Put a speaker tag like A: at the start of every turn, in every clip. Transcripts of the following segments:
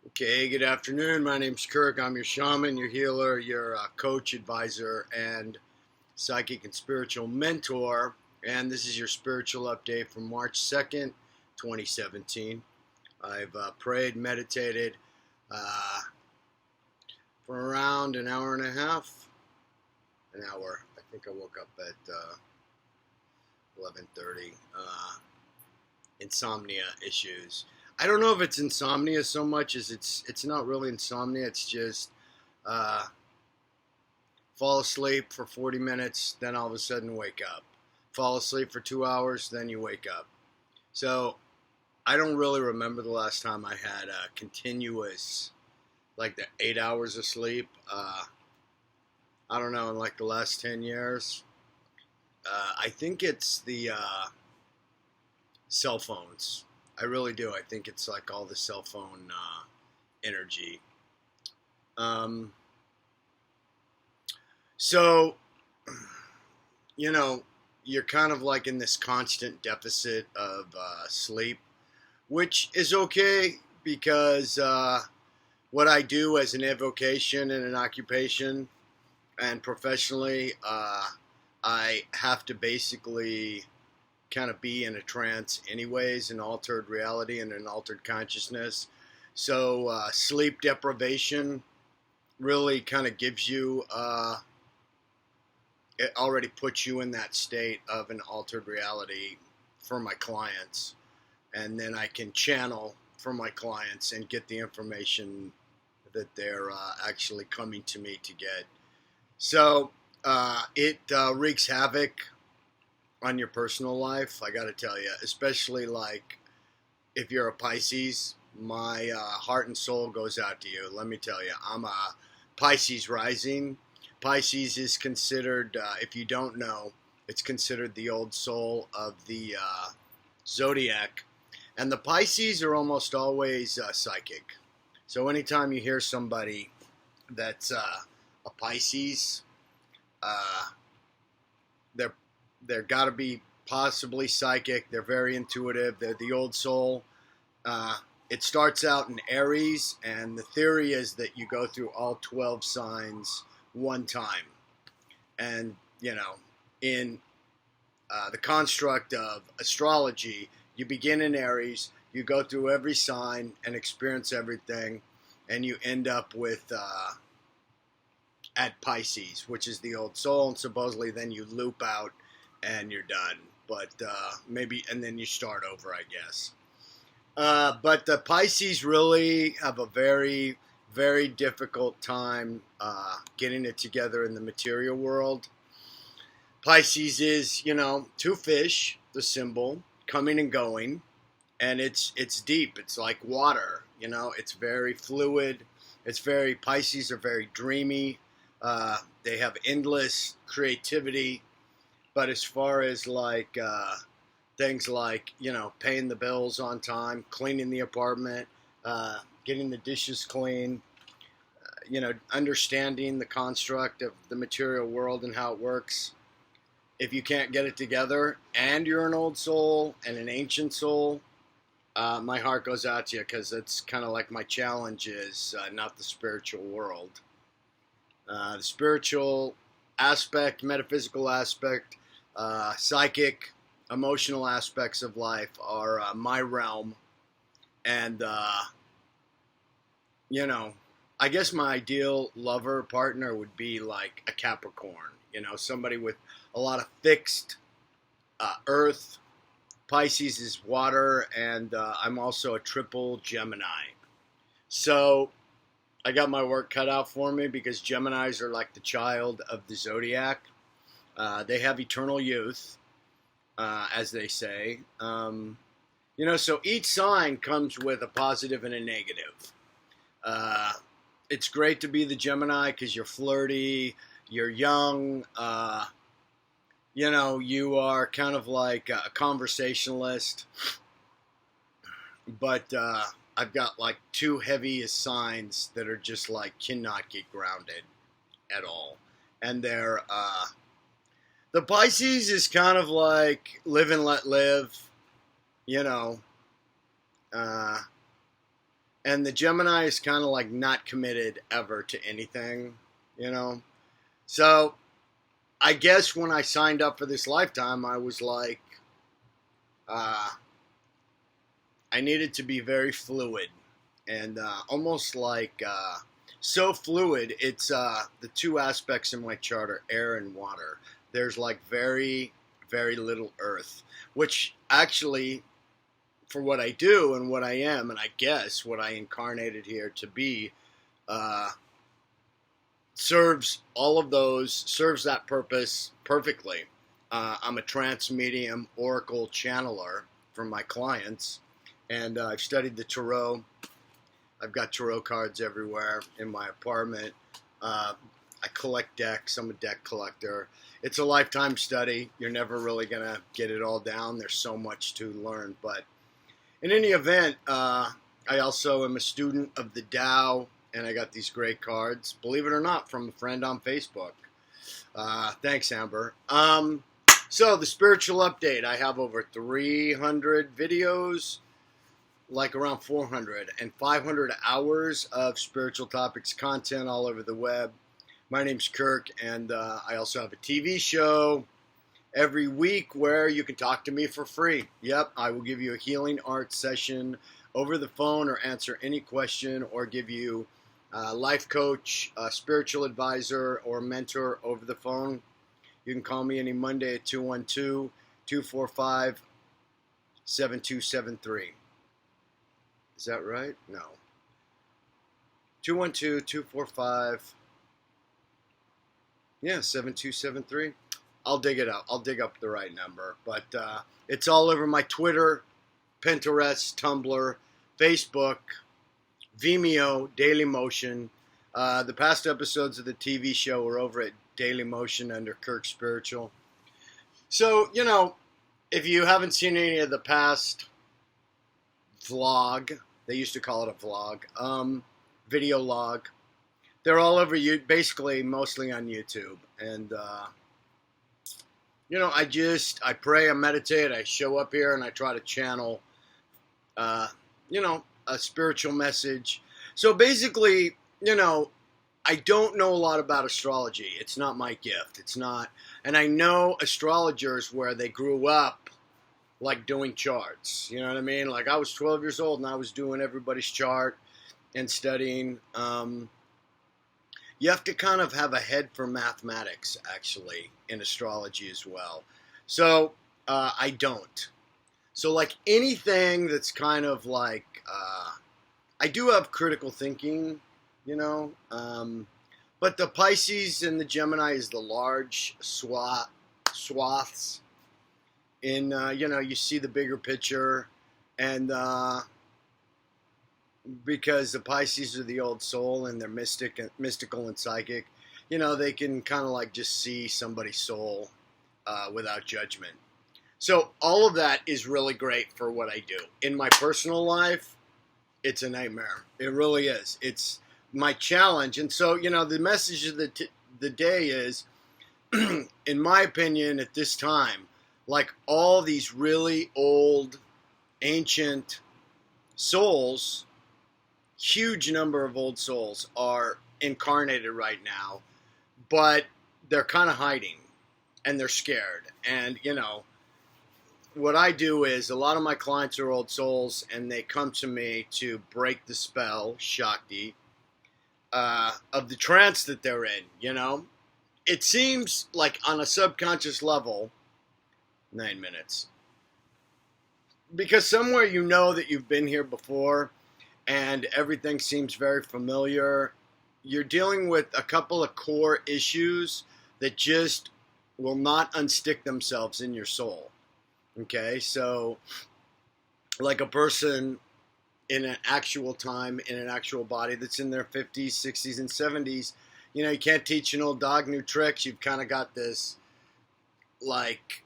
A: Okay, good afternoon. My name's Kirk. I'm your shaman, your healer, your coach, advisor, and psychic and spiritual mentor. And this is your spiritual update from March 2nd, 2017. I've prayed, meditated for around an hour and a half. An hour. I think I woke up at 11:30. Insomnia issues. I don't know if it's insomnia so much as it's not really insomnia. It's just uh, fall asleep for 40 minutes, then all of a sudden wake up. Fall asleep for 2 hours, then you wake up. So I don't really remember the last time I had a continuous, like the 8 hours of sleep. I don't know, in like the last 10 years. I think it's the cell phones. I really do. I think it's like all the cell phone energy. Um, so, you know, you're kind of like in this constant deficit of sleep, which is okay because what I do as an avocation and an occupation and professionally, I have to basically kind of be in a trance anyways, an altered reality and an altered consciousness. So sleep deprivation really kind of gives you, it already puts you in that state of an altered reality for my clients. And then I can channel for my clients and get the information that they're actually coming to me to get. So it wreaks havoc on your personal life, I gotta tell you, especially like if you're a Pisces. My heart and soul goes out to you. Let me tell you, I'm a Pisces rising. Pisces is considered, if you don't know, it's considered the old soul of the zodiac. And the Pisces are almost always psychic. So anytime you hear somebody that's a Pisces, they're got to be possibly psychic. They're very intuitive. They're the old soul. It starts out in Aries, and the theory is that you go through all 12 signs one time. And, you know, in the construct of astrology, you begin in Aries, you go through every sign and experience everything, and you end up with at Pisces, which is the old soul, and supposedly then you loop out and you're done. But maybe, and then you start over, I guess. But the Pisces really have a very, very difficult time getting it together in the material world. Pisces is, you know, two fish, the symbol, coming and going, and it's deep. It's like water, you know. It's very fluid. Pisces are very dreamy. They have endless creativity. But as far as like things like, you know, paying the bills on time, cleaning the apartment, getting the dishes clean, you know, understanding the construct of the material world and how it works. If you can't get it together and you're an old soul and an ancient soul, my heart goes out to you, because it's kind of like my challenge is not the spiritual world. The spiritual aspect, metaphysical aspect, psychic, emotional aspects of life are my realm. And, you know, I guess my ideal lover partner would be like a Capricorn, you know, somebody with a lot of fixed earth. Pisces is water, and I'm also a triple Gemini. So I got my work cut out for me, because Geminis are like the child of the zodiac. They have eternal youth, as they say. You know, so each sign comes with a positive and a negative. It's great to be the Gemini because you're flirty, you're young, you know, you are kind of like a conversationalist. But I've got like two heaviest signs that are just like cannot get grounded at all. And they're the Pisces is kind of like live and let live, you know, And the Gemini is kind of like not committed ever to anything, you know? So I guess when I signed up for this lifetime, I was like, I needed to be very fluid and almost like so fluid. It's the two aspects in my chart are air and water. There's like very, very little earth, which actually, for what I do and what I am, and I guess what I incarnated here to be, serves all of those, serves that purpose perfectly. I'm a trance medium oracle channeler for my clients, and I've studied the tarot. I've got tarot cards everywhere in my apartment. I collect decks. I'm a deck collector. It's a lifetime study. You're never really going to get it all down. There's so much to learn, but in any event, I also am a student of the Tao, and I got these great cards, believe it or not, from a friend on Facebook. Thanks, Amber. So the spiritual update, I have over 300 videos, like around 400, and 500 hours of spiritual topics content all over the web. My name's Kirk, and I also have a TV show every week where you can talk to me for free. Yep, I will give you a healing art session over the phone or answer any question or give you a life coach, a spiritual advisor, or mentor over the phone. You can call me any Monday at 212-245-7273. Is that right? No. 212-245, 7273. I'll dig it up. I'll dig up the right number. But it's all over my Twitter, Pinterest, Tumblr, Facebook, Vimeo, Dailymotion. The past episodes of the TV show are over at Dailymotion under Kirk Spiritual. So, you know, if you haven't seen any of the past vlog, they used to call it a vlog, video log, they're all over you, basically mostly on YouTube. And, you know, I pray, I meditate, I show up here and I try to channel, you know, a spiritual message. So basically, you know, I don't know a lot about astrology. It's not my gift. It's not. And I know astrologers where they grew up like doing charts. You know what I mean? Like I was 12 years old and I was doing everybody's chart and studying. You have to kind of have a head for mathematics, actually, in astrology as well. So I don't. So like anything that's kind of like, I do have critical thinking, you know, but the Pisces and the Gemini is the large swaths in, you know, you see the bigger picture, and because the Pisces are the old soul and they're mystical and psychic, you know, they can kind of like just see somebody's soul without judgment. So all of that is really great for what I do. In my personal life, it's a nightmare. It really is. It's my challenge. And so, you know, the message of the day is, in my opinion, at this time, like all these really old, ancient souls, huge number of old souls are incarnated right now, but they're kind of hiding and they're scared. And, you know, what I do is a lot of my clients are old souls and they come to me to break the spell, Shakti, of the trance that they're in, you know. It seems like on a subconscious level, 9 minutes, because somewhere you know that you've been here before and everything seems very familiar. You're dealing with a couple of core issues that just will not unstick themselves in your soul. Okay, so like a person in an actual time, in an actual body that's in their 50s, 60s, and 70s, you know, you can't teach an old dog new tricks. You've kind of got this, like,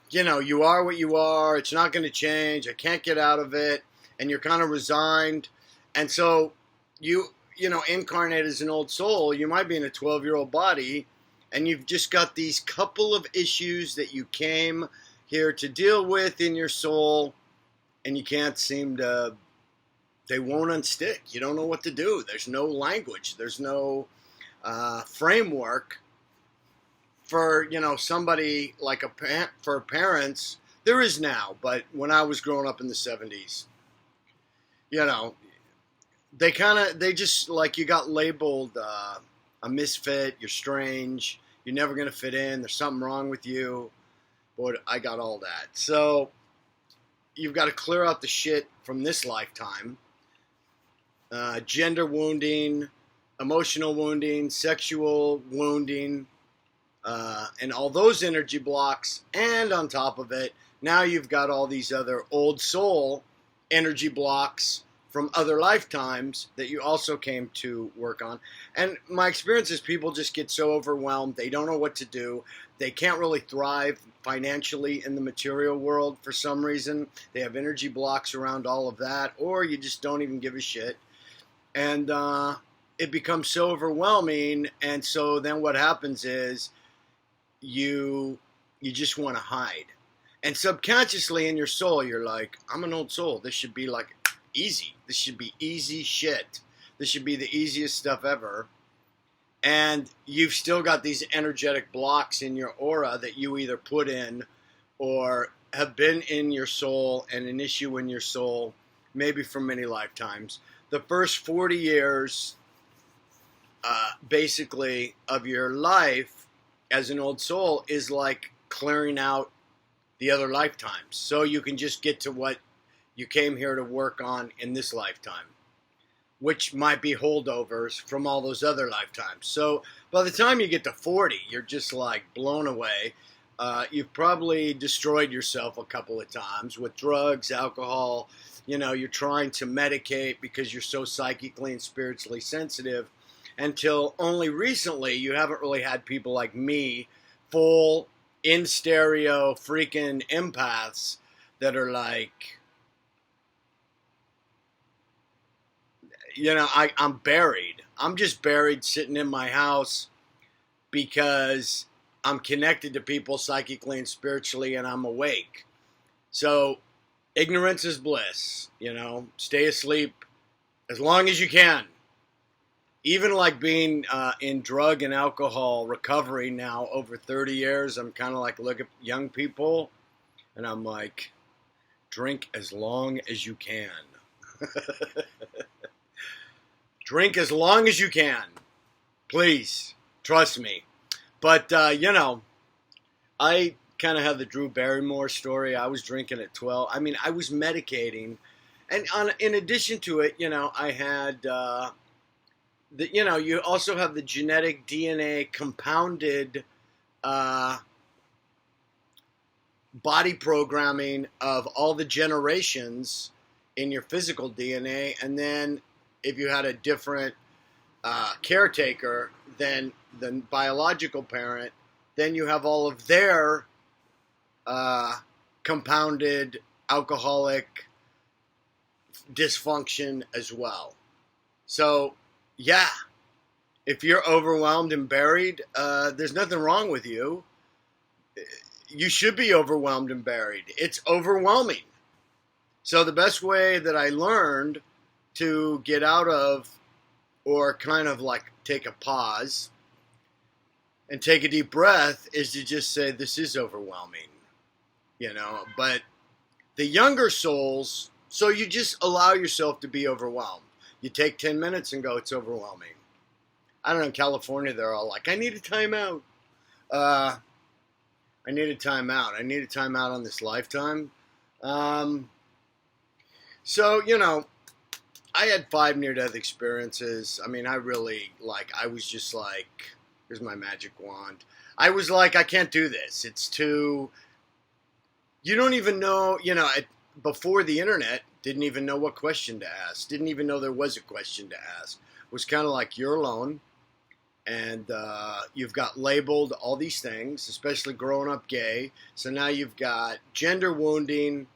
A: you know, you are what you are. It's not going to change. I can't get out of it. And you're kind of resigned. And so you know, incarnate as an old soul, you might be in a 12-year-old body, and you've just got these couple of issues that you came here to deal with in your soul, and you can't seem to, they won't unstick. You don't know what to do. There's no language. There's no framework for, somebody like for parents. There is now, but when I was growing up in the 70s, they just, like, you got labeled a misfit, you're strange, you're never going to fit in, there's something wrong with you. But I got all that. So you've got to clear out the shit from this lifetime. Gender wounding, emotional wounding, sexual wounding, and all those energy blocks. And on top of it, now you've got all these other old soul energy blocks from other lifetimes that you also came to work on. And my experience is people just get so overwhelmed. They don't know what to do. They can't really thrive financially in the material world for some reason. They have energy blocks around all of that, or you just don't even give a shit. And it becomes so overwhelming. And so then what happens is you just want to hide. And subconsciously in your soul, you're like, I'm an old soul. This should be like easy. This should be easy shit. This should be the easiest stuff ever. And you've still got these energetic blocks in your aura that you either put in or have been in your soul and an issue in your soul, maybe for many lifetimes. The first 40 years, basically, of your life as an old soul is like clearing out the other lifetimes. So you can just get to what you came here to work on in this lifetime, which might be holdovers from all those other lifetimes. So by the time you get to 40, you're just like blown away. You've probably destroyed yourself a couple of times with drugs, alcohol. You're trying to medicate because you're so psychically and spiritually sensitive. Until only recently, you haven't really had people like me, full in stereo freaking empaths that are like, I'm buried. I'm just buried sitting in my house because I'm connected to people psychically and spiritually, and I'm awake. So ignorance is bliss, stay asleep as long as you can. Even like being in drug and alcohol recovery now over 30 years, I'm kind of like, look at young people, and I'm like, drink as long as you can. Drink as long as you can. Please, trust me. But, I kind of had the Drew Barrymore story. I was drinking at 12. I mean, I was medicating. And in addition to it, I had, you also have the genetic DNA compounded body programming of all the generations in your physical DNA. And then if you had a different caretaker than the biological parent, then you have all of their compounded alcoholic dysfunction as well. So, yeah, if you're overwhelmed and buried, there's nothing wrong with you. You should be overwhelmed and buried. It's overwhelming. So the best way that I learned to get out of, or kind of like take a pause and take a deep breath, is to just say, this is overwhelming, but the younger souls, so you just allow yourself to be overwhelmed. You take 10 minutes and go, it's overwhelming. I don't know, in California, they're all like, I need a timeout. I need a timeout. I need a timeout on this lifetime. So, I had 5 near-death experiences. I mean, I was just like, here's my magic wand. I was like, I can't do this. It's too, you don't even know, before the internet, didn't even know what question to ask. Didn't even know there was a question to ask. It was kind of like, you're alone, and you've got labeled all these things, especially growing up gay. So now you've got gender wounding,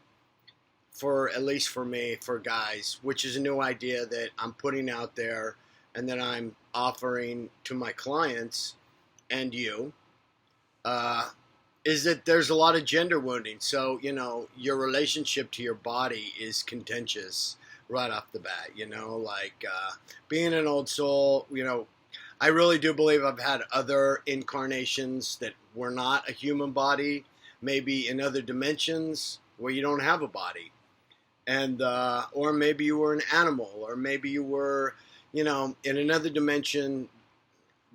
A: for at least for me, for guys, which is a new idea that I'm putting out there and that I'm offering to my clients and you. is that there's a lot of gender wounding. So, your relationship to your body is contentious right off the bat, like being an old soul, I really do believe I've had other incarnations that were not a human body, maybe in other dimensions where you don't have a body. And, or maybe you were an animal, or maybe you were, in another dimension.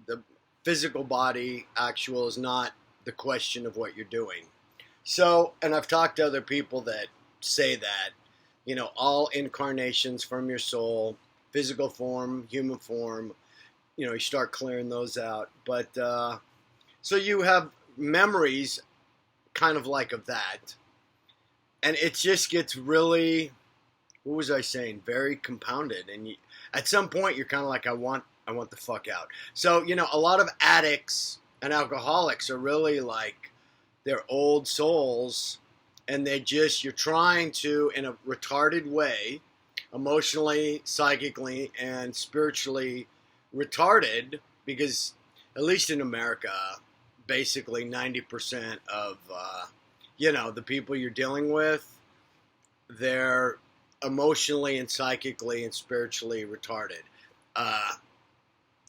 A: The physical body actual is not the question of what you're doing. So, and I've talked to other people that say that, all incarnations from your soul, physical form, human form, you start clearing those out. But, so you have memories kind of like of that. And it just gets really, what was I saying? Very compounded. And at some point you're kind of like, I want the fuck out. So, a lot of addicts and alcoholics are really like, they're old souls, and you're trying to, in a retarded way, emotionally, psychically, and spiritually retarded, because at least in America, basically 90% of, the people you're dealing with, they're emotionally and psychically and spiritually retarded.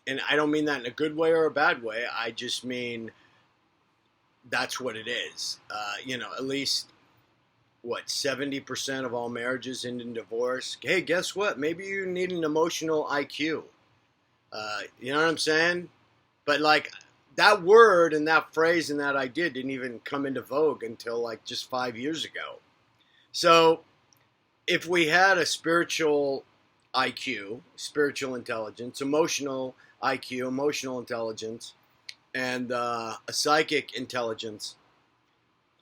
A: And I don't mean that in a good way or a bad way. I just mean that's what it is. At least, 70% of all marriages end in divorce. Hey, guess what? Maybe you need an emotional IQ. You know what I'm saying? But, that word and that phrase and that idea didn't even come into vogue until, just 5 years ago. So, if we had a spiritual IQ, spiritual intelligence, emotional IQ, emotional intelligence, and a psychic intelligence,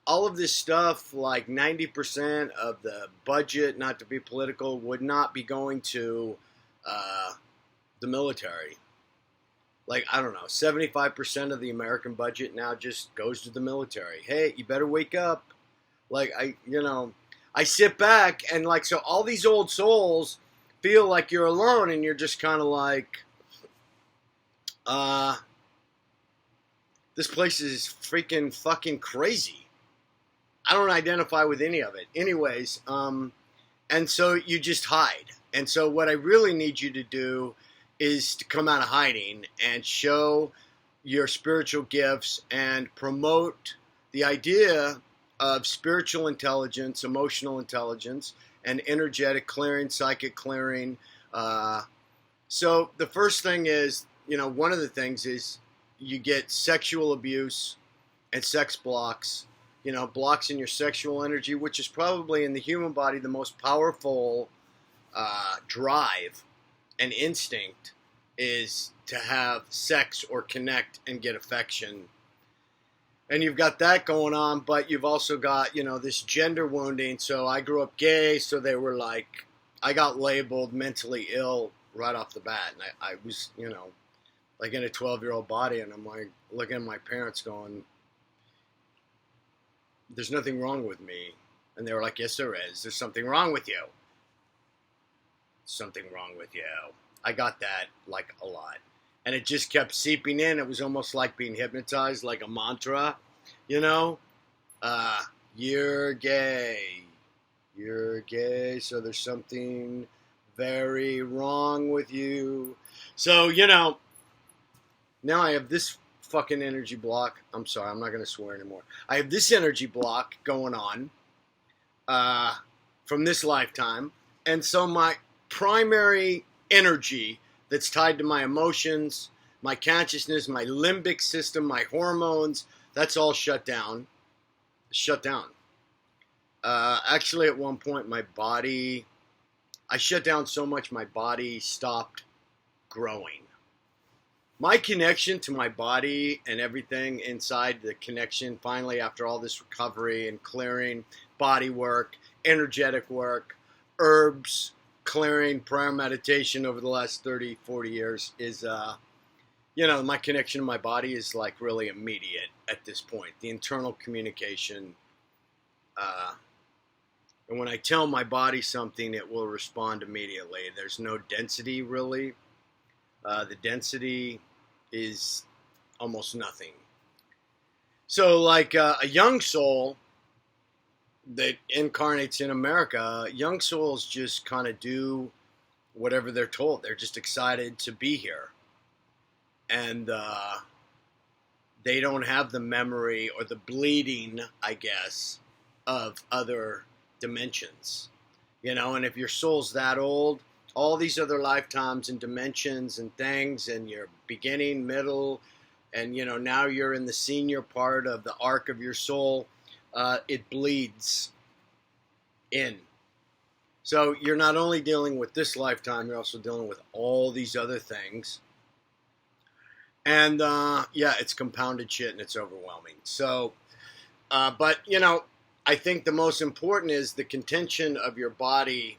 A: all of this stuff, 90% of the budget, not to be political, would not be going to the military. I don't know, 75% of the American budget now just goes to the military. Hey, you better wake up. I sit back and so all these old souls feel like you're alone, and you're just kind of like, this place is freaking fucking crazy. I don't identify with any of it. Anyways, and so you just hide. And so what I really need you to do is to come out of hiding and show your spiritual gifts and promote the idea of spiritual intelligence, emotional intelligence, and energetic clearing, psychic clearing. So the first thing is, one of the things is you get sexual abuse and sex blocks, blocks in your sexual energy, which is probably in the human body the most powerful drive and instinct, is to have sex or connect and get affection. And you've got that going on, but you've also got, this gender wounding. So I grew up gay, so they were like, I got labeled mentally ill right off the bat. And I was, in a 12-year-old body, and I'm like looking at my parents going, there's nothing wrong with me. And they were like, yes, there is. There's something wrong with you. Something wrong with you. I got that a lot. And it just kept seeping in. It was almost like being hypnotized, like a mantra, You're gay. You're gay, so there's something very wrong with you. So, now I have this fucking energy block. I'm sorry, I'm not going to swear anymore. I have this energy block going on from this lifetime. And so my primary energy that's tied to my emotions, my consciousness, my limbic system, my hormones, that's all shut down. Actually, at one point, I shut down so much my body stopped growing. My connection to my body and everything inside the connection, finally, after all this recovery and clearing, body work, energetic work, herbs, clearing, prayer, meditation over the last 30, 40 years is, my connection to my body is really immediate at this point. The internal communication, and when I tell my body something, it will respond immediately. There's no density, really. The density is almost nothing. So, like a young soul that incarnates in America, young souls just kind of do whatever they're told. They're just excited to be here. And they don't have the memory or the bleeding, I guess, of other dimensions. And if your soul's that old, all these other lifetimes and dimensions and things, and your beginning, middle, and now you're in the senior part of the arc of your soul, it bleeds in. So you're not only dealing with this lifetime, you're also dealing with all these other things. And it's compounded shit and it's overwhelming. So, but I think the most important is the contention of your body,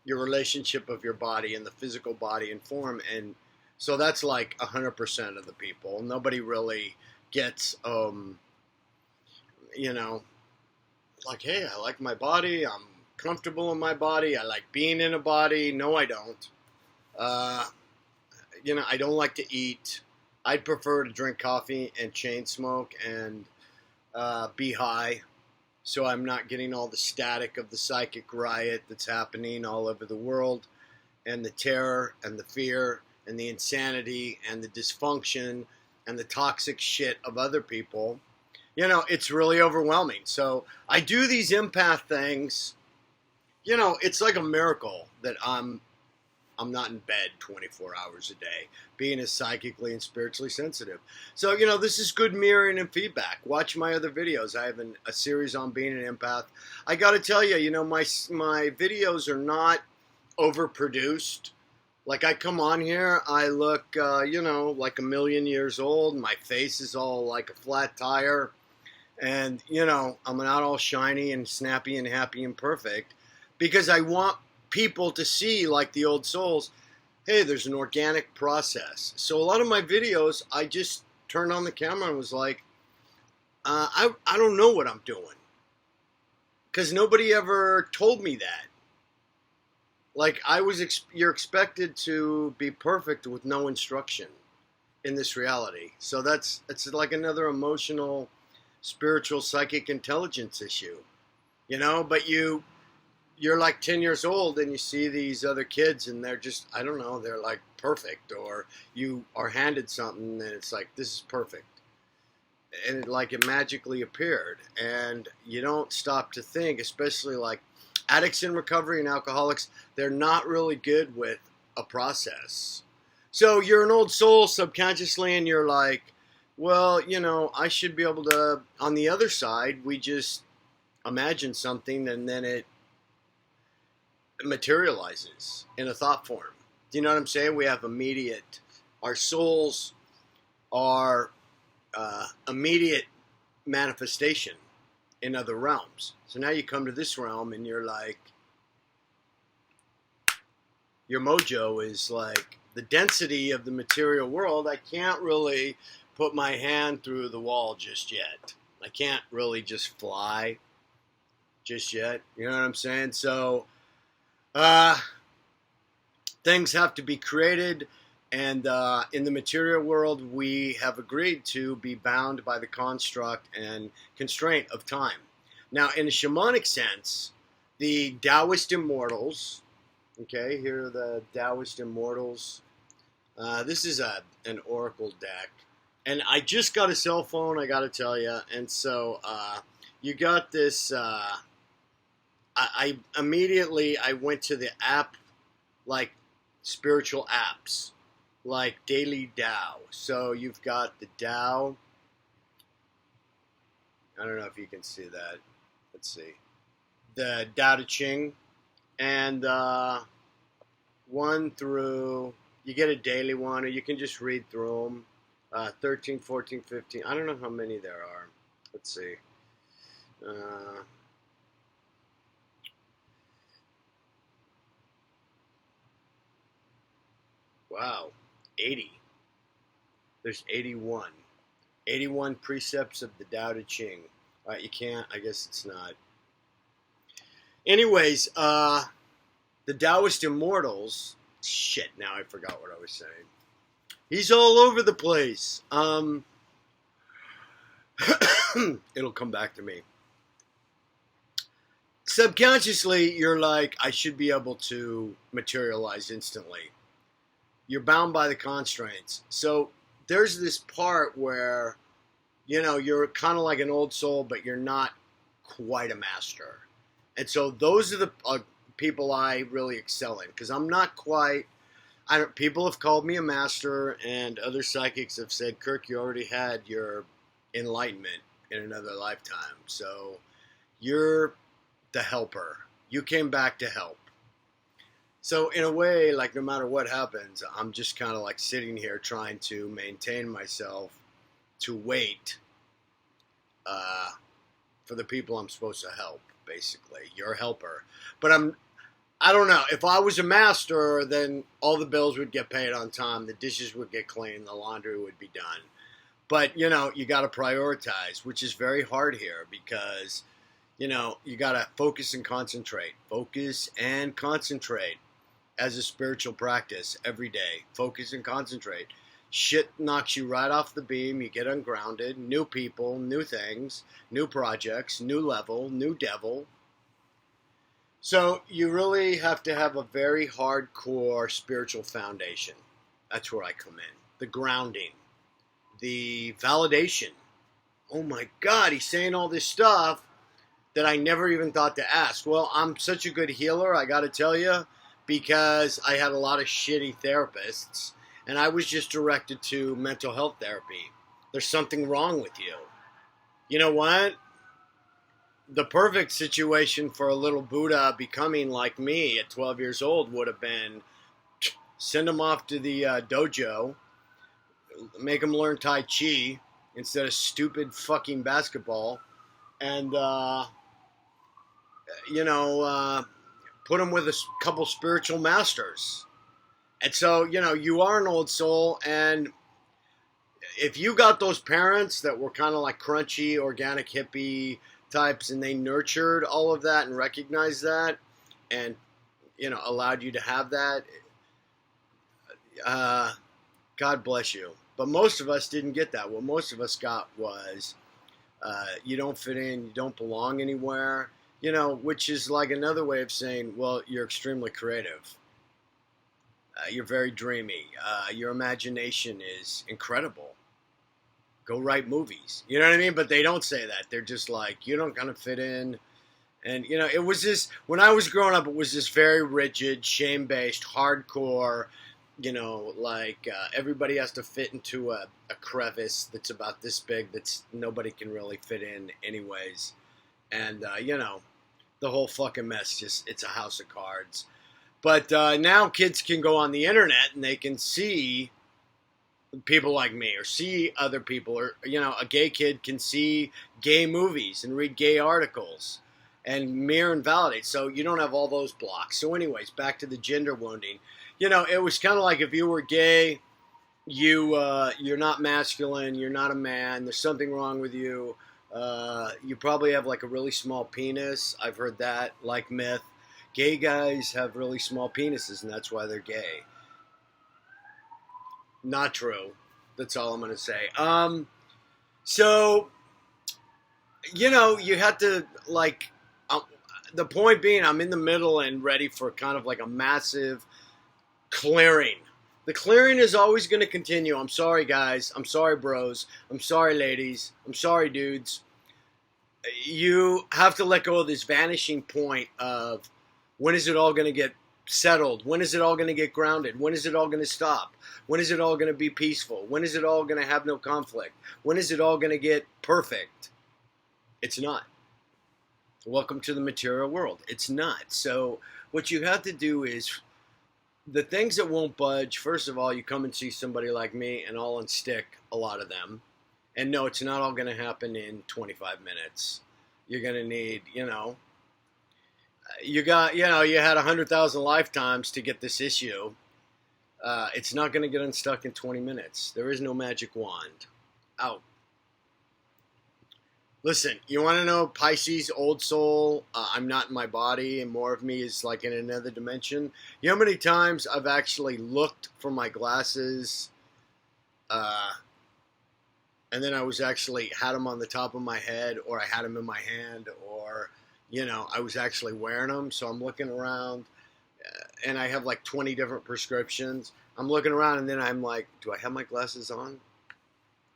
A: your relationship of your body and the physical body and form. And so that's like 100% of the people. Nobody really gets, like, hey, I like my body. I'm comfortable in my body. I like being in a body. No, I don't. I don't like to eat. I'd prefer to drink coffee and chain smoke and be high, so I'm not getting all the static of the psychic riot that's happening all over the world, and the terror and the fear and the insanity and the dysfunction and the toxic shit of other people. It's really overwhelming. So I do these empath things. It's like a miracle that I'm not in bed 24 hours a day, being as psychically and spiritually sensitive. So, this is good mirroring and feedback. Watch my other videos. I have a series on being an empath. I got to tell you, my videos are not overproduced. Like, I come on here, I look, like a million years old. My face is all like a flat tire. And, I'm not all shiny and snappy and happy and perfect, because I want people to see, like the old souls, hey, there's an organic process. So a lot of my videos, I just turned on the camera and was like, I don't know what I'm doing, because nobody ever told me that. Like, you're expected to be perfect with no instruction in this reality. So it's like another emotional, spiritual, psychic intelligence issue, but you're like 10 years old and you see these other kids and they're just, I don't know, they're like perfect, or you are handed something and it's like, this is perfect. And it magically appeared. And you don't stop to think, especially like addicts in recovery and alcoholics, they're not really good with a process. So you're an old soul subconsciously and you're like, well, I should be able to, on the other side, we just imagine something and then it materializes in a thought form. Do you know what I'm saying? We have our souls are immediate manifestation in other realms. So now you come to this realm and you're like, your mojo is like the density of the material world. I can't really put my hand through the wall just yet. I can't really just fly just yet. You know what I'm saying? So things have to be created, and in the material world, we have agreed to be bound by the construct and constraint of time. Now, in a shamanic sense, the Taoist Immortals, okay, here are the Taoist Immortals. This is an oracle deck, and I just got a cell phone, I got to tell you, and so you got this. I immediately went to the app, like spiritual apps, like Daily Tao. So you've got the Tao. I don't know if you can see that. Let's see. The Tao Te Ching. And 1 through, you get a daily one, or you can just read through them. 13, 14, 15. I don't know how many there are. Let's see. Wow, 80. There's 81. 81 precepts of the Tao Te Ching. You can't, I guess it's not. Anyways, the Taoist Immortals, shit, now I forgot what I was saying. He's all over the place. It'll come back to me. Subconsciously, you're like, I should be able to materialize instantly. You're bound by the constraints. So there's this part where, you're kind of like an old soul, but you're not quite a master. And so those are the people I really excel in, because I'm not quite. People have called me a master, and other psychics have said, Kirk, you already had your enlightenment in another lifetime. So you're the helper. You came back to help. So in a way, like, no matter what happens, I'm just kind of like sitting here trying to maintain myself to wait for the people I'm supposed to help, basically. You're a helper. But I don't know. If I was a master, then all the bills would get paid on time. The dishes would get cleaned. The laundry would be done. But, you got to prioritize, which is very hard here because, you got to focus and concentrate. Focus and concentrate as a spiritual practice every day. Focus and concentrate. Shit knocks you right off the beam. You get ungrounded. New people, new things, new projects, new level, new devil. So you really have to have a very hardcore spiritual foundation. That's where I come in. The grounding. The validation. Oh my God, he's saying all this stuff that I never even thought to ask. Well, I'm such a good healer, I got to tell you, because I had a lot of shitty therapists, and I was just directed to mental health therapy. There's something wrong with you. You know what? The perfect situation for a little Buddha becoming like me at 12 years old would have been send him off to the dojo, make him learn Tai Chi instead of stupid fucking basketball, and, put him with a couple spiritual masters. And so, you are an old soul, and if you got those parents that were kind of like crunchy, organic hippie types, and they nurtured all of that and recognized that and, allowed you to have that, God bless you. But most of us didn't get that. What most of us got was you don't fit in, you don't belong anywhere, which is like another way of saying, well, you're extremely creative. You're very dreamy. Your imagination is incredible. Go write movies. You know what I mean? But they don't say that. They're just like, you don't kind of fit in. And, it was this, when I was growing up, it was this very rigid, shame-based, hardcore, everybody has to fit into a crevice that's about this big that's nobody can really fit in anyways. And, the whole fucking mess, it's a house of cards. But now kids can go on the internet and they can see people like me or see other people, or, a gay kid can see gay movies and read gay articles and mirror and validate. So you don't have all those blocks. So anyways, back to the gender wounding. It was kind of like if you were gay, you're not masculine, you're not a man, there's something wrong with you. You probably have like a really small penis. I've heard that, like myth. Gay guys have really small penises, and that's why they're gay. Not true. That's all I'm going to say. So, you have to, like, the point being, I'm in the middle and ready for kind of like a massive clearing. The clearing is always going to continue. I'm sorry, guys. I'm sorry, bros. I'm sorry, ladies. I'm sorry, dudes. You have to let go of this vanishing point of when is it all going to get settled? When is it all going to get grounded? When is it all going to stop? When is it all going to be peaceful? When is it all going to have no conflict? When is it all going to get perfect? It's not. Welcome to the material world. It's not. So what you have to do is the things that won't budge, first of all, you come and see somebody like me and I'll unstick a lot of them. And no, it's not all going to happen in 25 minutes. You're going to need, you had 100,000 lifetimes to get this issue. It's not going to get unstuck in 20 minutes. There is no magic wand. Out. Listen, you want to know Pisces, old soul, I'm not in my body, and more of me is like in another dimension. You know how many times I've actually looked for my glasses and then I was actually had them on the top of my head, or I had them in my hand, or I was actually wearing them. So I'm looking around, and I have like 20 different prescriptions. I'm looking around, and then I'm like, do I have my glasses on?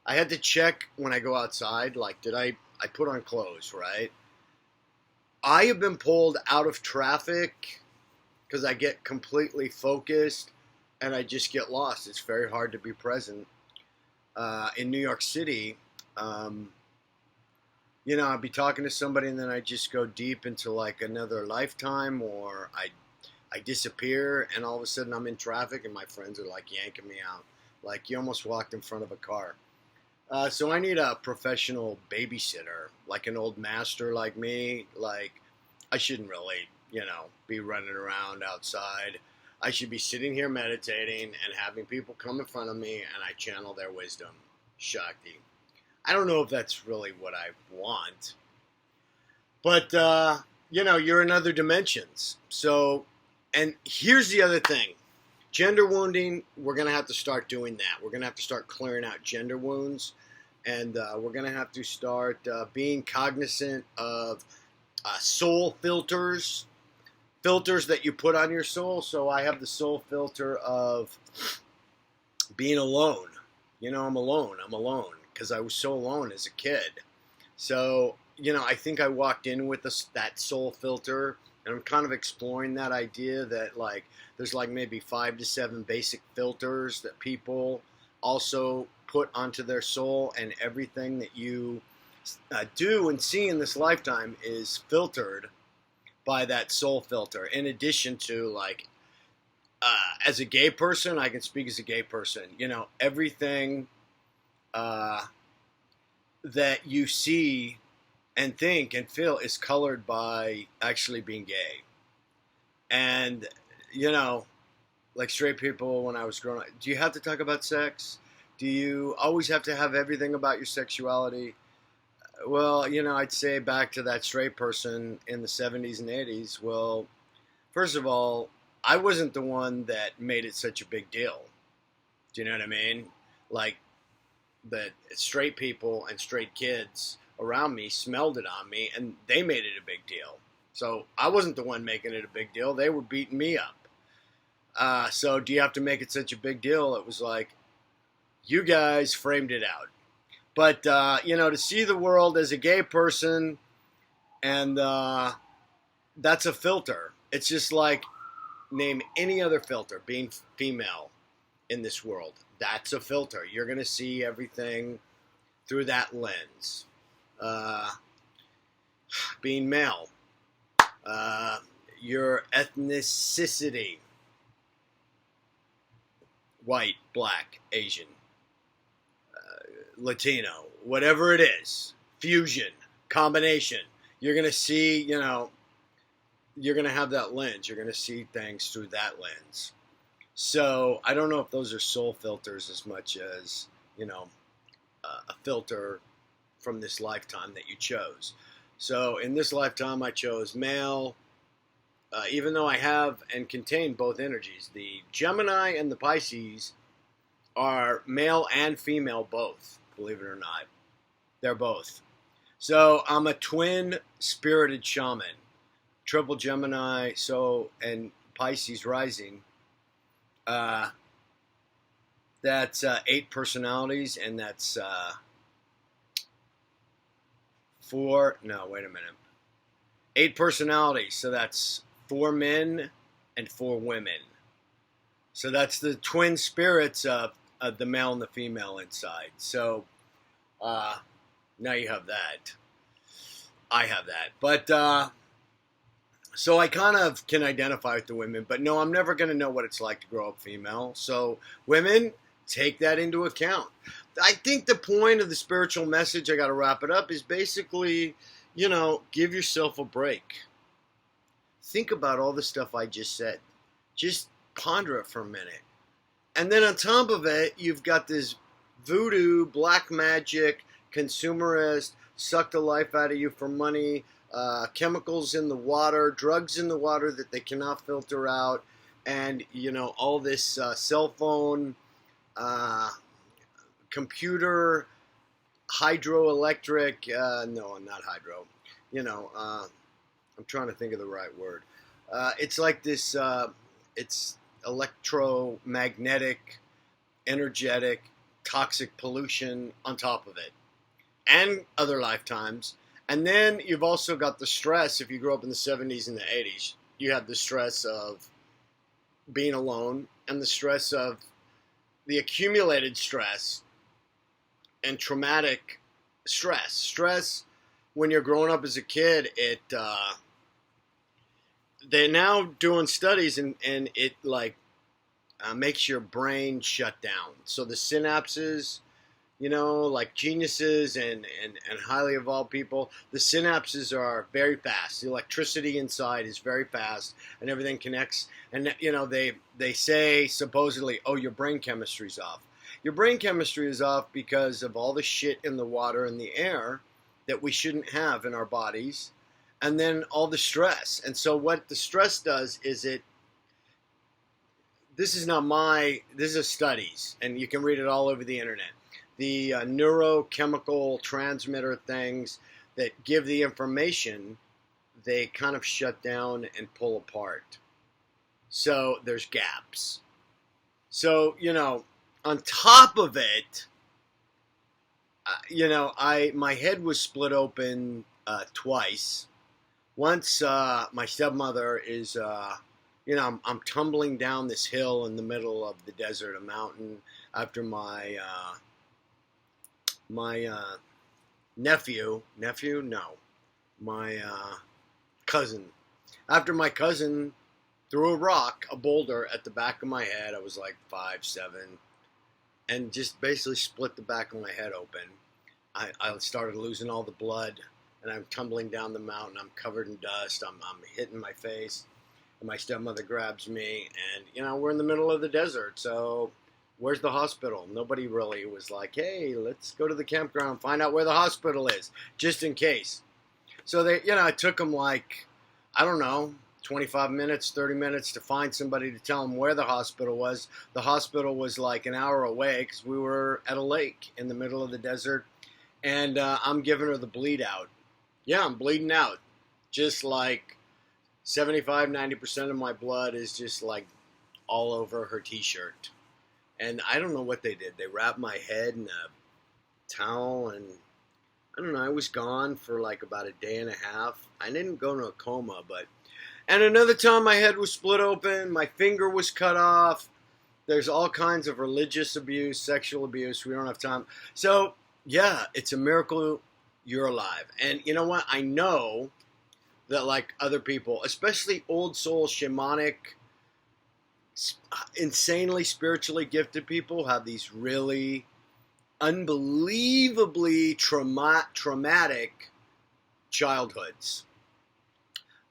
A: I had to check when I go outside, like, I put on clothes, right? I have been pulled out of traffic because I get completely focused and I just get lost. It's very hard to be present. In New York City, I'd be talking to somebody and then I just go deep into like another lifetime, or I disappear, and all of a sudden I'm in traffic and my friends are like yanking me out. Like, you almost walked in front of a car. So I need a professional babysitter, like an old master like me. Like, I shouldn't really, be running around outside. I should be sitting here meditating and having people come in front of me and I channel their wisdom, Shakti. I don't know if that's really what I want. But, you're in other dimensions. So, and here's the other thing. Gender wounding, we're going to have to start doing that. We're going to have to start clearing out gender wounds. And we're going to have to start being cognizant of soul filters that you put on your soul. So I have the soul filter of being alone. I'm alone because I was so alone as a kid. So, I think I walked in with that soul filter, and I'm kind of exploring that idea that, like, there's like maybe 5 to 7 basic filters that people also put onto their soul, and everything that you do and see in this lifetime is filtered by that soul filter. In addition to, like, as a gay person, I can speak as a gay person. Everything that you see and think and feel is colored by actually being gay. And, like straight people, when I was growing up, do you have to talk about sex? Do you always have to have everything about your sexuality? Well, I'd say back to that straight person in the 70s and 80s. Well, first of all, I wasn't the one that made it such a big deal. Do you know what I mean? Like, that straight people and straight kids around me smelled it on me, and they made it a big deal. So I wasn't the one making it a big deal. They were beating me up. So do you have to make it such a big deal? It was like, you guys framed it out. But, to see the world as a gay person, and that's a filter. It's just like, name any other filter, being female in this world. That's a filter. You're going to see everything through that lens. Being male. Your ethnicity. White, black, Asian, Latino, whatever it is, fusion, combination. You're going to see, you're going to have that lens. You're going to see things through that lens. So I don't know if those are soul filters as much as, a filter from this lifetime that you chose. So in this lifetime, I chose male, even though I have and contain both energies. The Gemini and the Pisces are male and female both, believe it or not. They're both. So I'm a twin spirited shaman, triple Gemini, and Pisces rising. That's 8 personalities, and that's 8 personalities, so that's 4 men and 4 women. So that's the twin spirits of the male and the female inside. So now you have that. I have that. But so I kind of can identify with the women, but no, I'm never going to know what it's like to grow up female. So women, take that into account. I think the point of the spiritual message, I got to wrap it up, is basically, give yourself a break. Think about all the stuff I just said. Just ponder it for a minute. And then on top of it, you've got this voodoo, black magic, consumerist, suck the life out of you for money, chemicals in the water, drugs in the water that they cannot filter out, and, all this cell phone, computer, hydroelectric. No, not hydro. I'm trying to think of the right word. It's like this. It's electromagnetic, energetic, toxic pollution on top of it, and other lifetimes. And then you've also got the stress. If you grew up in the 70s and the 80s, you had the stress of being alone and the stress of the accumulated stress and traumatic stress. Stress when you're growing up as a kid, they're now doing studies and it like makes your brain shut down. So the synapses, like geniuses and highly evolved people, the synapses are very fast. The electricity inside is very fast and everything connects. And, they say supposedly, oh, your brain chemistry's off. Your brain chemistry is off because of all the shit in the water and the air that we shouldn't have in our bodies. And then all the stress. And so what the stress does is this is studies, and you can read it all over the internet. The neurochemical transmitter things that give the information, they kind of shut down and pull apart. So there's gaps. So, on top of it, my head was split open twice. Once my stepmother is, I'm tumbling down this hill in the middle of the desert, a mountain, after my cousin. After my cousin threw a boulder at the back of my head. I was like 5, 7, and just basically split the back of my head open. I started losing all the blood, and I'm tumbling down the mountain. I'm covered in dust. I'm hitting my face, and my stepmother grabs me, and we're in the middle of the desert, so where's the hospital? Nobody really was like, hey, let's go to the campground and find out where the hospital is, just in case. So it took them like, I don't know, 25 minutes, 30 minutes to find somebody to tell them where the hospital was. The hospital was like an hour away because we were at a lake in the middle of the desert, and I'm giving her the bleed out. Yeah, I'm bleeding out. Just like 75, 90% of my blood is just like all over her t-shirt. And I don't know what they did. They wrapped my head in a towel, and I don't know, I was gone for like about a day and a half. I didn't go into a coma, and another time my head was split open, my finger was cut off. There's all kinds of religious abuse, sexual abuse. We don't have time. So, yeah, it's a miracle you're alive. And you know what? I know that like other people, especially old soul shamanic, insanely spiritually gifted people, have these really unbelievably traumatic childhoods.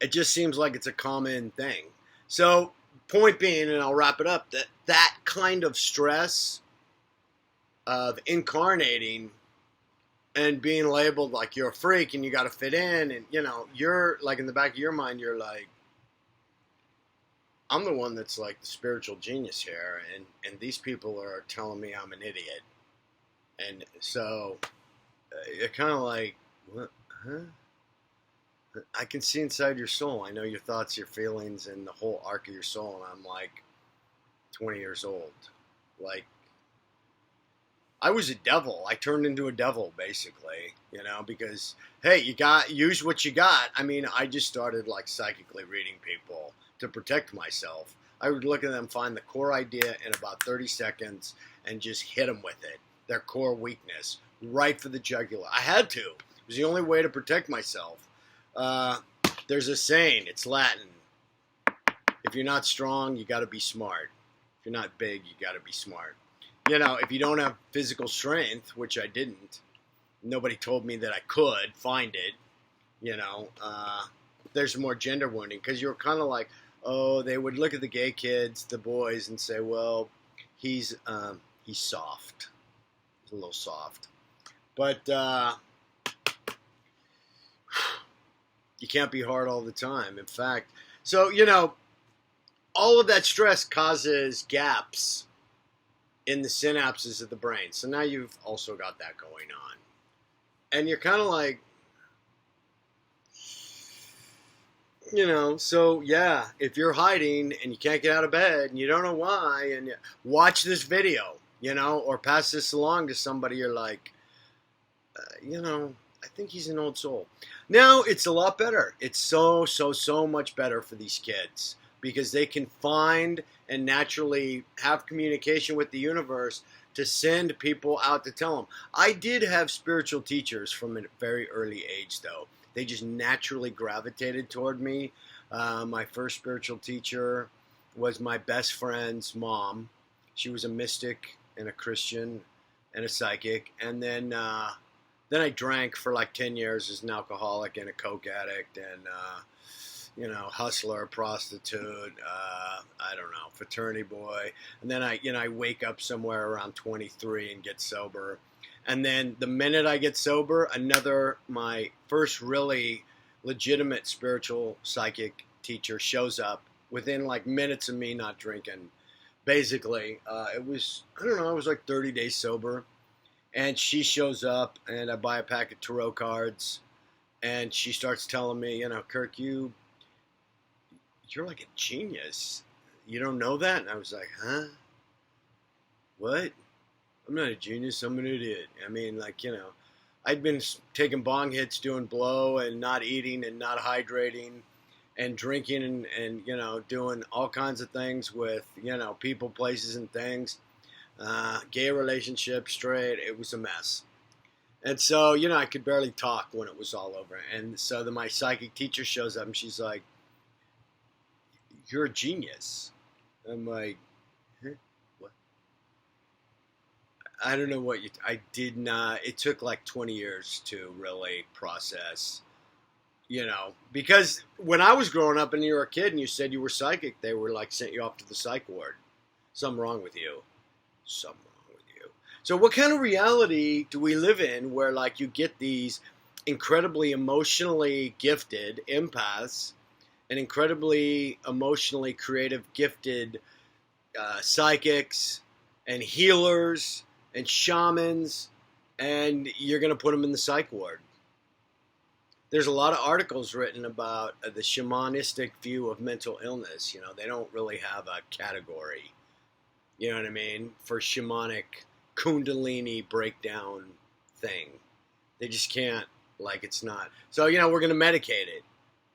A: It just seems like it's a common thing. So, point being, and I'll wrap it up, that kind of stress of incarnating and being labeled like you're a freak and you got to fit in, and you're like, in the back of your mind, you're like, I'm the one that's like the spiritual genius here, and these people are telling me I'm an idiot. And so you're kind of like, what? Huh? I can see inside your soul. I know your thoughts, your feelings, and the whole arc of your soul. And I'm like 20 years old. Like, I was a devil. I turned into a devil, basically, because, hey, use what you got. I mean, I just started like psychically reading people to protect myself. I would look at them, find the core idea in about 30 seconds, and just hit them with it. Their core weakness, right for the jugular. I had to. It was the only way to protect myself. There's a saying, it's Latin. If you're not strong, you got to be smart. If you're not big, you got to be smart. If you don't have physical strength, which I didn't, nobody told me that I could find it, there's more gender wounding, because you're kind of like, oh, they would look at the gay kids, the boys, and say, well, he's soft. He's a little soft. But you can't be hard all the time. In fact, so, all of that stress causes gaps in the synapses of the brain. So now you've also got that going on. And you're kind of like, so yeah, if you're hiding and you can't get out of bed and you don't know why, and you watch this video, or pass this along to somebody, you're like, I think he's an old soul. Now it's a lot better. It's so much better for these kids because they can find and naturally have communication with the universe to send people out to tell them. I did have spiritual teachers from a very early age, though. They just naturally gravitated toward me. My first spiritual teacher was my best friend's mom. She was a mystic and a Christian and a psychic. And then I drank for like 10 years as an alcoholic and a coke addict and, hustler, prostitute, I don't know, fraternity boy. And then I wake up somewhere around 23 and get sober. And then the minute I get sober, my first really legitimate spiritual psychic teacher shows up within like minutes of me not drinking. Basically, I was like 30 days sober. And she shows up, and I buy a pack of tarot cards, and she starts telling me, Kirk, you're like a genius. You don't know that? And I was like, huh? What? I'm not a genius. I'm an idiot. I mean, I'd been taking bong hits, doing blow, and not eating and not hydrating, and drinking and doing all kinds of things with, people, places, and things. Gay relationship, straight, it was a mess. And so, I could barely talk when it was all over. And so then my psychic teacher shows up and she's like, you're a genius. I'm like, huh? What? I don't know what I did not, it took like 20 years to really process, because when I was growing up and you were a kid and you said you were psychic, they were like, sent you off to the psych ward. Something wrong with you. Something wrong with you. So what kind of reality do we live in where like you get these incredibly emotionally gifted empaths and incredibly emotionally creative gifted psychics and healers and shamans, and you're going to put them in the psych ward? There's a lot of articles written about the shamanistic view of mental illness. They don't really have a category. You know what I mean? For shamanic kundalini breakdown thing. They just can't, it's not. So, we're going to medicate it.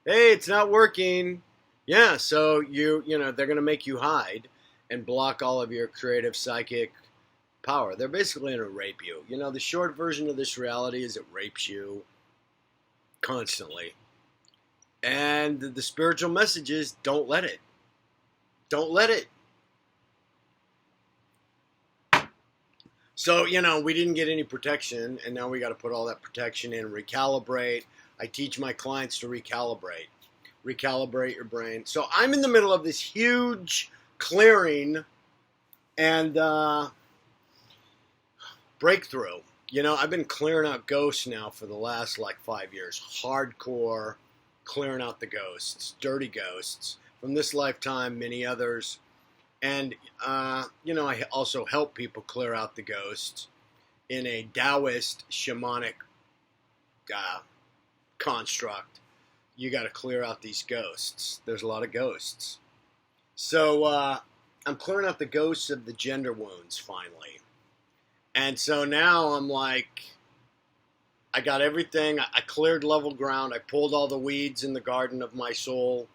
A: Hey, it's not working. Yeah, so they're going to make you hide and block all of your creative psychic power. They're basically going to rape you. The short version of this reality is it rapes you constantly. And the spiritual message is don't let it. Don't let it. So, we didn't get any protection, and now we got to put all that protection in, recalibrate. I teach my clients to recalibrate your brain. So I'm in the middle of this huge clearing and breakthrough. I've been clearing out ghosts now for the last 5 years. Hardcore clearing out the ghosts, dirty ghosts from this lifetime, many others. And, I also help people clear out the ghosts in a Taoist shamanic construct. You got to clear out these ghosts. There's a lot of ghosts. So I'm clearing out the ghosts of the gender wounds finally. And so now I'm like, I got everything. I cleared level ground. I pulled all the weeds in the garden of my soul.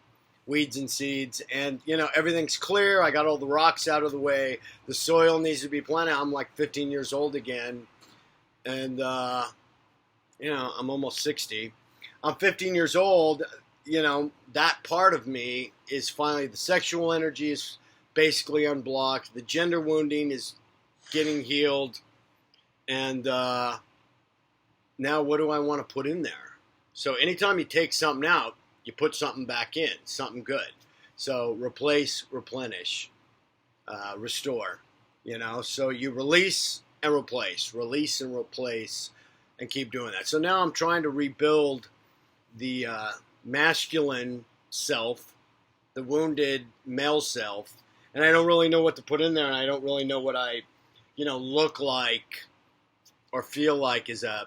A: Weeds and seeds, and everything's clear. I got all the rocks out of the way. The soil needs to be planted. I'm like 15 years old again, and I'm almost 60. I'm 15 years old. That part of me is finally, the sexual energy is basically unblocked. The gender wounding is getting healed, and now what do I want to put in there? So anytime you take something out, you put something back in, something good. So replace, replenish, restore, So you release and replace, and keep doing that. So now I'm trying to rebuild the masculine self, the wounded male self, and I don't really know what to put in there, and I don't really know what I, look like or feel like is a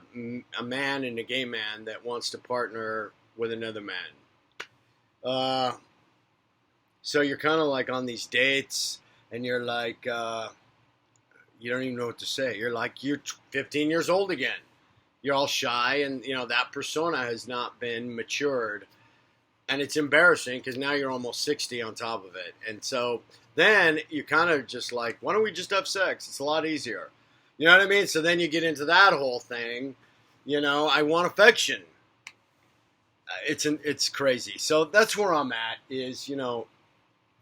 A: man and a gay man that wants to partner with another man. So you're kind of like on these dates, and you're like, you don't even know what to say. You're like, you're 15 years old again. You're all shy, and that persona has not been matured, and it's embarrassing because now you're almost 60 on top of it. And so then you kind of just like, why don't we just have sex? It's a lot easier. You know what I mean? So then you get into that whole thing. I want affection. It's crazy. So that's where I'm at. Is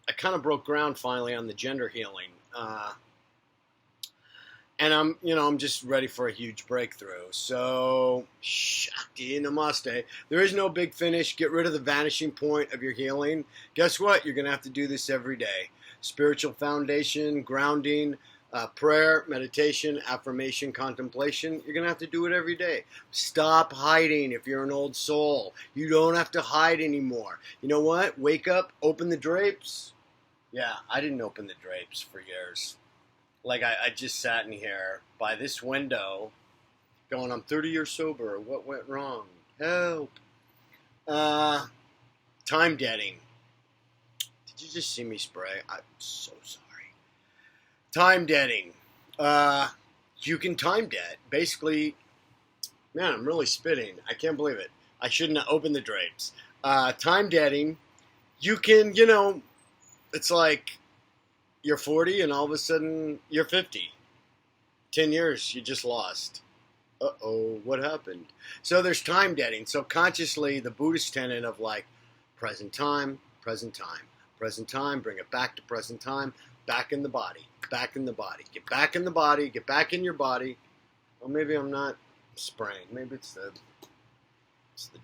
A: I kind of broke ground finally on the gender healing. And I'm just ready for a huge breakthrough. So, Shakti Namaste. There is no big finish. Get rid of the vanishing point of your healing. Guess what? You're going to have to do this every day. Spiritual foundation, grounding, prayer, meditation, affirmation, contemplation. You're going to have to do it every day. Stop hiding if you're an old soul. You don't have to hide anymore. You know what? Wake up, open the drapes. Yeah, I didn't open the drapes for years. Like, I just sat in here by this window going, I'm 30 years sober. What went wrong? Help. Time deading. Did you just see me spray? I'm so sorry. Time deading. You can time debt. Basically, man, I'm really spitting. I can't believe it. I shouldn't have opened the drapes. Time deading. You can, it's like you're 40 and all of a sudden you're 50. 10 years, you just lost. Uh-oh, what happened? So there's time deading. So consciously, the Buddhist tenet of like present time, present time, present time, bring it back to present time, back in the body, back in the body. Get back in the body, get back in your body. Well, maybe I'm not spraying. Maybe it's the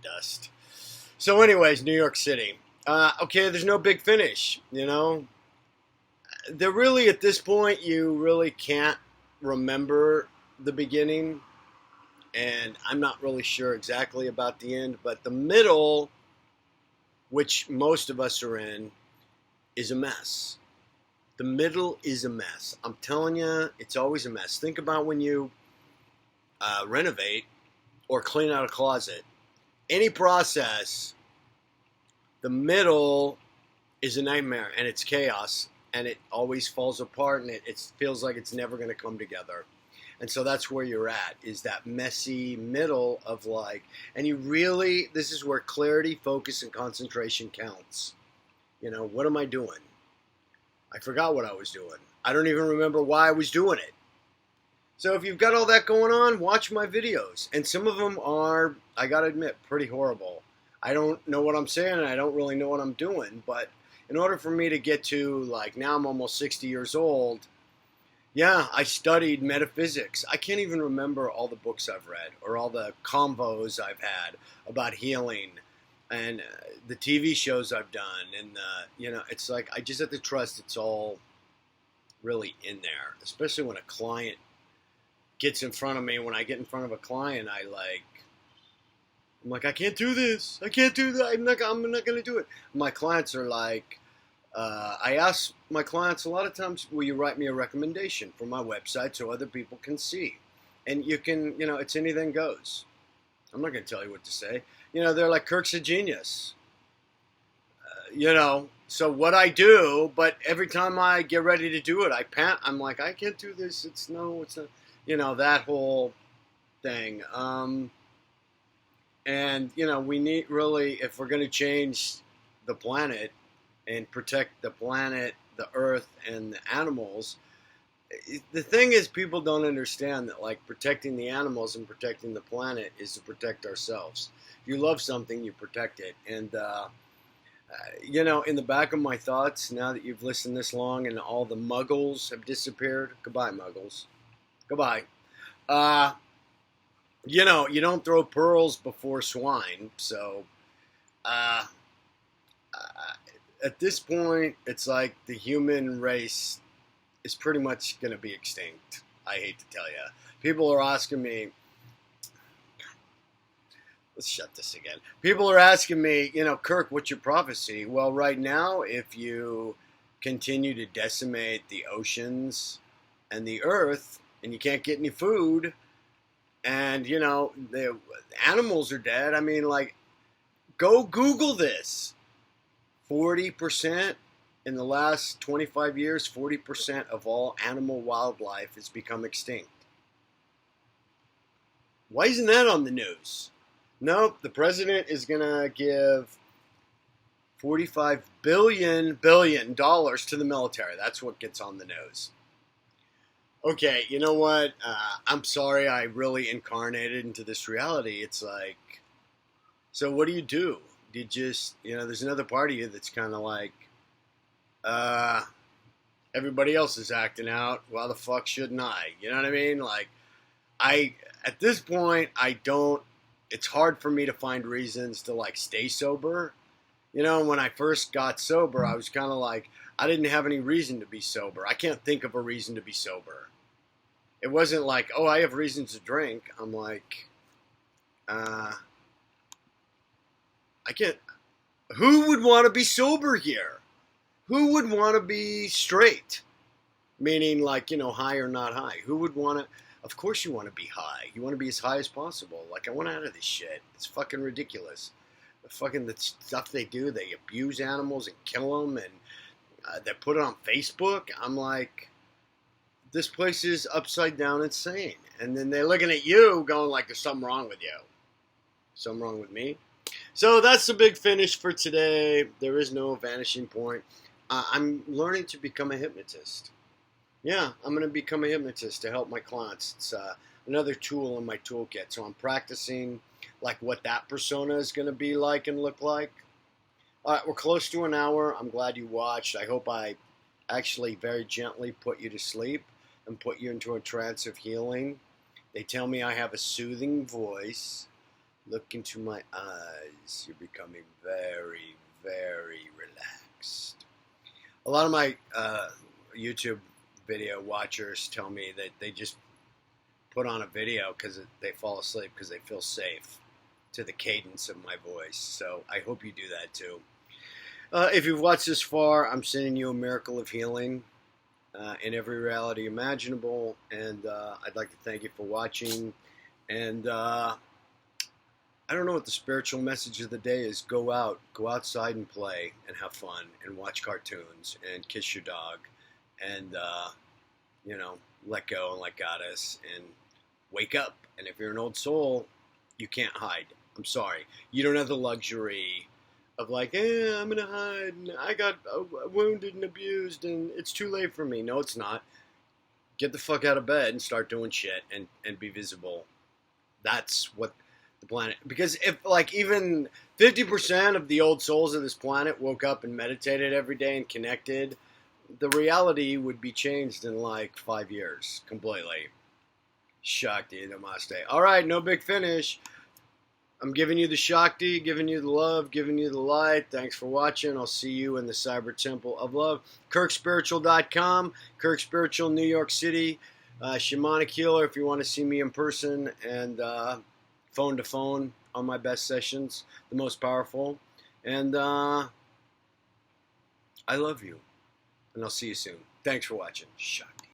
A: dust. So anyways, New York City. Okay, there's no big finish, There really, at this point, you really can't remember the beginning, and I'm not really sure exactly about the end, but the middle, which most of us are in, is a mess. The middle is a mess. I'm telling you, it's always a mess. Think about when you renovate or clean out a closet. Any process, the middle is a nightmare, and it's chaos. And it always falls apart, and it feels like it's never going to come together. And so that's where you're at, is that messy middle of like, and this is where clarity, focus, and concentration counts. What am I doing? I forgot what I was doing. I don't even remember why I was doing it. So if you've got all that going on, watch my videos. And some of them are, I got to admit, pretty horrible. I don't know what I'm saying, and I don't really know what I'm doing, but in order for me to get to, like, now I'm almost 60 years old, yeah, I studied metaphysics. I can't even remember all the books I've read or all the convos I've had about healing and the TV shows I've done. And, it's like I just have to trust it's all really in there, especially when a client gets in front of me. When I get in front of a client, I'm like, I can't do this. I can't do that. I'm not going to do it. My clients are like, I ask my clients a lot of times, will you write me a recommendation for my website so other people can see? And you can, it's anything goes. I'm not going to tell you what to say. They're like, Kirk's a genius. So what I do, but every time I get ready to do it, I pant. I'm like, I can't do this. It's not, that whole thing. And, we need really, if we're going to change the planet and protect the planet, the earth, and the animals, the thing is people don't understand that, like, protecting the animals and protecting the planet is to protect ourselves. If you love something, you protect it. And, in the back of my thoughts, now that you've listened this long and all the muggles have disappeared, goodbye, muggles. Goodbye. You don't throw pearls before swine. So, at this point, it's like the human race is pretty much going to be extinct. I hate to tell you. People are asking me, let's shut this again. People are asking me, Kirk, what's your prophecy? Well, right now, if you continue to decimate the oceans and the earth and you can't get any food, And, you know, the animals are dead. I mean, like, go Google this. 40% in the last 25 years, 40% of all animal wildlife has become extinct. Why isn't that on the news? Nope, the president is going to give $45 billion to the military. That's what gets on the news. Okay, you know what? I'm sorry I really incarnated into this reality. It's like, so what do? Do you just, you know, there's another part of you that's kind of like, everybody else is acting out. Why the fuck shouldn't I? You know what I mean? Like, at this point, it's hard for me to find reasons to, like, stay sober. You know, when I first got sober, I was kind of like, I didn't have any reason to be sober. I can't think of a reason to be sober. It wasn't like, oh, I have reasons to drink. I'm like, I can't. Who would want to be sober here? Who would want to be straight? Meaning, like, you know, high or not high. Who would want to? Of course you want to be high. You want to be as high as possible. Like, I want out of this shit. It's fucking ridiculous. The stuff they do, they abuse animals and kill them, and they put it on Facebook. I'm like, this place is upside down insane. And then they're looking at you going like, there's something wrong with you. Something wrong with me? So that's the big finish for today. There is no vanishing point. I'm learning to become a hypnotist. Yeah, I'm going to become a hypnotist to help my clients. It's another tool in my toolkit. So I'm practicing like what that persona is going to be like and look like. All right, we're close to an hour. I'm glad you watched. I hope I actually very gently put you to sleep and put you into a trance of healing. They tell me I have a soothing voice. Look into my eyes. You're becoming very, very relaxed. A lot of my YouTube video watchers tell me that they just put on a video because they fall asleep because they feel safe to the cadence of my voice. So I hope you do that too. If you've watched this far, I'm sending you a miracle of healing in every reality imaginable. And I'd like to thank you for watching. And I don't know what the spiritual message of the day is. Go outside and play and have fun and watch cartoons and kiss your dog and, you know, let go and let Goddess and wake up. And if you're an old soul, you can't hide. I'm sorry. You don't have the luxury of like, I'm going to hide and I got wounded and abused and it's too late for me. No, it's not. Get the fuck out of bed and start doing shit and be visible. That's what the planet, because if like even 50% of the old souls of this planet woke up and meditated every day and connected, the reality would be changed in like 5 years completely. Shakti, namaste. All right, no big finish. I'm giving you the Shakti, giving you the love, giving you the light. Thanks for watching. I'll see you in the Cyber Temple of Love. KirkSpiritual.com, Kirk Spiritual, New York City. Shamanic Healer if you want to see me in person, and phone to phone on my best sessions, the most powerful. And I love you. And I'll see you soon. Thanks for watching. Shakti.